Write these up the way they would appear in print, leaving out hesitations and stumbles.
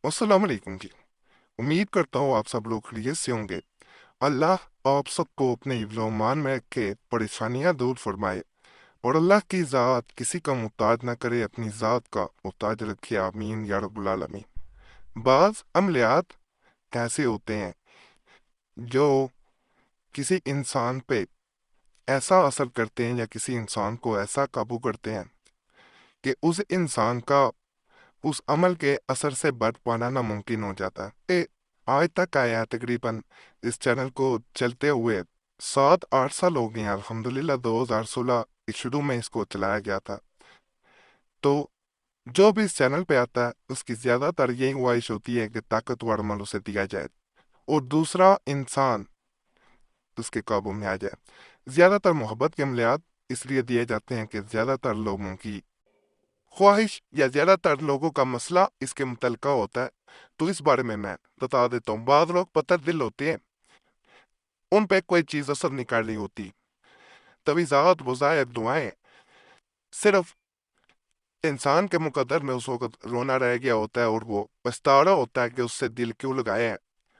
अस्सलाम वालेकुम जी। उम्मीद करता हूँ आप सब लोग खैरियत से होंगे। अल्लाह आप सबको अपने हिफ्ज़-ओ-अमान में रखे, परेशानियां दूर फरमाए और अल्लाह की ज़ात किसी का मुहताज ना करे, अपनी ज़ात का मुहताज रखे। आमीन या रब्बुल आलमीन। बाज़ अमलियात ऐसे होते हैं जो किसी इंसान पे ऐसा असर करते हैं या किसी इंसान को ऐसा काबू करते हैं कि उस इंसान का उस अमल के असर से बच पाना नामुमकिन हो जाता है। आज तक आया है तकरीबन इस चैनल को चलते हुए 7-8 साल हो गए हैं। अल्हम्दुलिल्लाह 2016 के शुरू में इसको चलाया गया था। तो जो भी इस चैनल पे आता है उसकी ज़्यादातर यही ख्वाहिश होती है कि ताकतवर अमल उसे दिया जाए और दूसरा इंसान उसके काबू में आ जाए। ज़्यादातर मोहब्बत के अमलियात इसलिए दिए जाते हैं कि ज़्यादातर लोगों की ख्वाहिश या ज्यादातर लोगों का मसला इसके मुतलका होता है। तो इस बारे में मैं बता देता हूँ। बाद लोग पत्थर दिल होते हैं, उन पे कोई चीज असर नहीं कर रही होती, तवीज़ात वज़ाइफ दुआएं सिर्फ इंसान के मुकद्दर में उस वक्त रोना रह गया होता है और वो पछता रहा होता है कि उससे दिल क्यों लगाया है।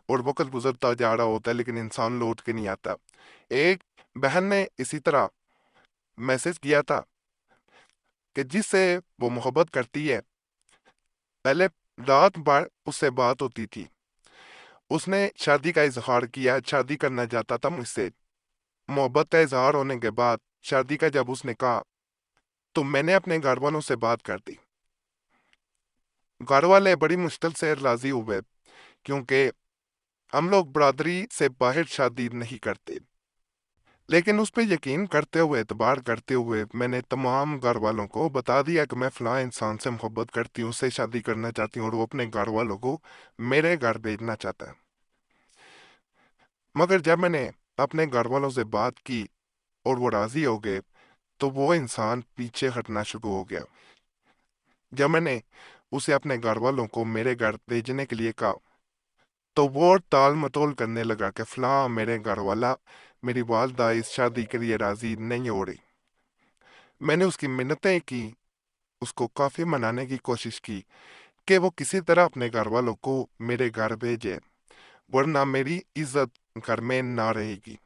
और वक्त गुजरता जा रहा होता है लेकिन इंसान लौट के नहीं आता। एक बहन ने इसी तरह मैसेज किया था कि जिससे वो मोहब्बत करती है, पहले रात भर उससे बात होती थी, उसने शादी का इजहार किया, शादी करना चाहता था मुझसे। मोहब्बत का इजहार होने के बाद शादी का जब उसने कहा तो मैंने अपने घर वालों से बात कर दी। घर वाले बड़ी मुश्किल से राजी हुए क्योंकि हम लोग बरादरी से बाहर शादी नहीं करते। लेकिन उस पर यकीन करते हुए, एतबार करते हुए मैंने तमाम घर वालों को बता दिया कि मैं फलां इंसान से मोहब्बत करती हूँ, उससे शादी करना चाहती हूँ और वो अपने घर वालों को मेरे घर भेजना चाहता है। मगर जब मैंने अपने घर वालों से बात की और वो राजी हो गए तो वो इंसान पीछे हटना शुरू हो गया। जब मैंने उसे अपने घर वालों को मेरे घर भेजने के लिए कहा तो वो टाल मटोल करने लगा कि फलां मेरे घर वाला, मेरी वालदा इस शादी के लिए राजी नहीं हो रही। मैंने उसकी मिन्नतें की, उसको काफी मनाने की कोशिश की कि वो किसी तरह अपने घर वालों को मेरे घर भेजे, वरना मेरी इज्जत घर में ना रहेगी।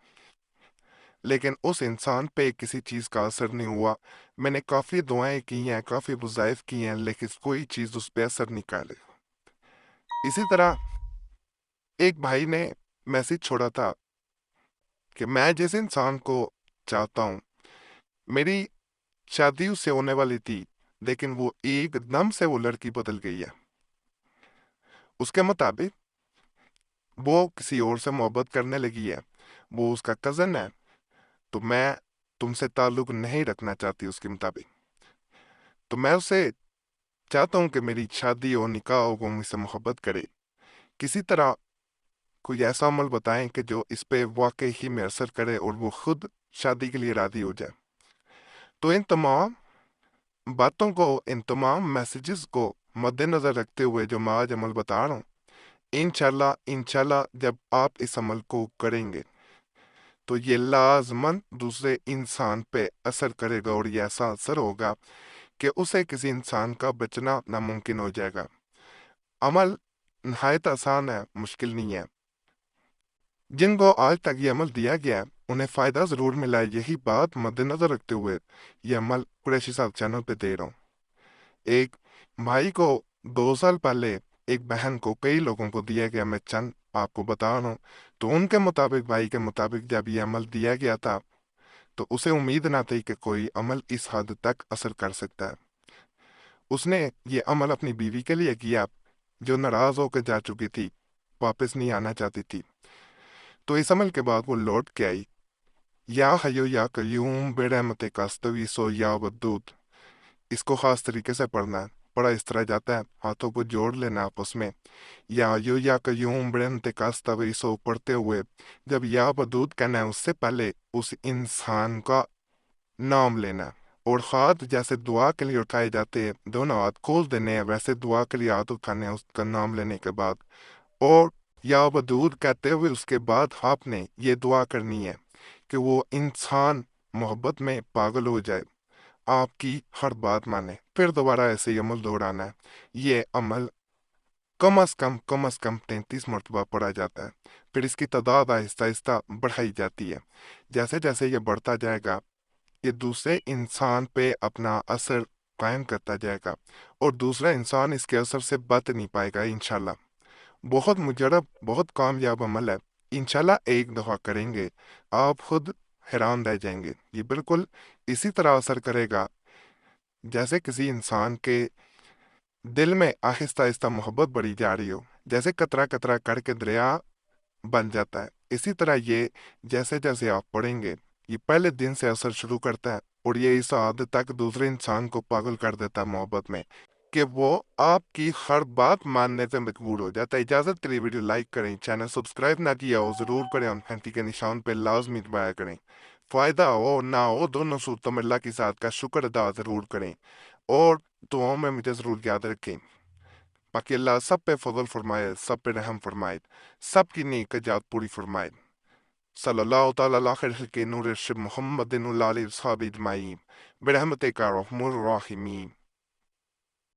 लेकिन उस इंसान पे किसी चीज का असर नहीं हुआ। मैंने काफी दुआएं की हैं, काफी वज़ाइफ की हैं, लेकिन कोई चीज उस पे असर नहीं कर रही। इसी तरह एक भाई ने मैसेज छोड़ा था कि मैं जिस इंसान को चाहता हूँ, मेरी शादी उससे होने वाली थी, लेकिन वो एकदम से वो लड़की बदल गई है। उसके मुताबिक वो किसी और से मोहब्बत करने लगी है, वो उसका कजन है। तो मैं तुमसे ताल्लुक नहीं रखना चाहती उसके मुताबिक। तो मैं उसे चाहता हूँ कि मेरी शादी हो, निकाह हो, वो मुझसे मोहब्बत करे। किसी तरह कोई ऐसा अमल बताएं कि जो इस पे वाकई ही में असर करे और वो खुद शादी के लिए राजी हो जाए। तो इन तमाम बातों को, इन तमाम मैसेजेस को मद्देनजर रखते हुए जो मैं आज अमल बता रहा हूँ, इंशाल्लाह इंशाल्लाह जब आप इस अमल को करेंगे तो ये लाजमन दूसरे इंसान पे असर करेगा और ये ऐसा असर होगा कि उसे किसी इंसान का बचना नामुमकिन हो जाएगा। अमल नहायत आसान है, मुश्किल नहीं है। जिनको आज तक ये अमल दिया गया है उन्हें फायदा जरूर मिला है। यही बात मद्देनजर रखते हुए ये अमल कुरैशी साहब चैनल पे दे रहा हूँ। एक भाई को 2 साल पहले एक बहन को कई लोगों को दिया गया, मैं चंद आपको बता रहा हूँ। तो उनके मुताबिक, भाई के मुताबिक, जब ये अमल दिया गया था तो उसे उम्मीद ना थी कि कोई अमल इस हद तक असर कर सकता है। उसने ये अमल अपनी बीवी के लिए किया जो नाराज होकर जा चुकी थी, वापस नहीं आना चाहती थी। तो इस अमल के बाद वो लौट के आई। या हयो या कयूम बेरहमत कास्तवी सो या वदूद, इसको खास तरीके से पढ़ना है। पढ़ा इस तरह जाता है, हाथों को जोड़ लेना आपस में। या यो या कयूम बेरहमत कास्तवी सो पढ़ते हुए जब या वदूद कहना है उससे पहले उस इंसान का नाम लेना है। और हाथ जैसे दुआ के लिए उठाए जाते हैं, दोनों हाथ खोल देने हैं, वैसे दुआ के लिए हाथ उठाने हैं उसका नाम लेने के बाद। और या वदूद कहते हुए उसके बाद आपने ये दुआ करनी है कि वो इंसान मोहब्बत में पागल हो जाए, आपकी हर बात माने। फिर दोबारा ऐसे ही अमल दोहराना है। ये अमल کم از کم 33 مرتبہ پڑھا جاتا ہے، پھر اس کی تعداد آہستہ آہستہ بڑھائی جاتی ہے۔ جیسے جیسے یہ بڑھتا جائے گا یہ دوسرے انسان پہ اپنا اثر قائم کرتا جائے گا، اور دوسرا انسان اس کے اثر سے بچ نہیں پائے گا انشاءاللہ۔ بہت مجرب، بہت کامیاب عمل ہے، انشاءاللہ ایک دفعہ کریں گے آپ خود حیران رہ جائیں گے۔ یہ بالکل اسی طرح اثر کرے گا جیسے کسی انسان کے دل میں آہستہ آہستہ محبت بڑھی جا رہی ہو، جیسے قطرہ قطرہ کر کے دریا بن جاتا ہے، اسی طرح یہ جیسے جیسے آپ پڑھیں گے یہ پہلے دن سے اثر شروع کرتا ہے، اور یہ اس حد تک دوسرے انسان کو پاگل کر دیتا ہے محبت میں کہ وہ آپ کی ہر بات ماننے سے مجبور ہو جاتا ہے۔ اجازت کے لیے ویڈیو لائک کریں، چینل سبسکرائب نہ کیا ہو ضرور کریں، اور گھنٹی کے نشان پہ لازمی دبایا کریں۔ فائدہ ہو نہ ہو دونوں صورتوں میں اللہ کی ذات کا شکر ادا ضرور کریں، اور دعاؤں میں مجھے ضرور یاد رکھیں، باقی اللہ سب پہ فضل فرمائے، سب پہ رحم فرمائے، سب کی نیک جات پوری فرمائے۔ صلی اللہ تعالی علی خیر خلق نور ارشد محمد علیہ وصحبہ اجمعین برحمتک یا ارحم الراحمین۔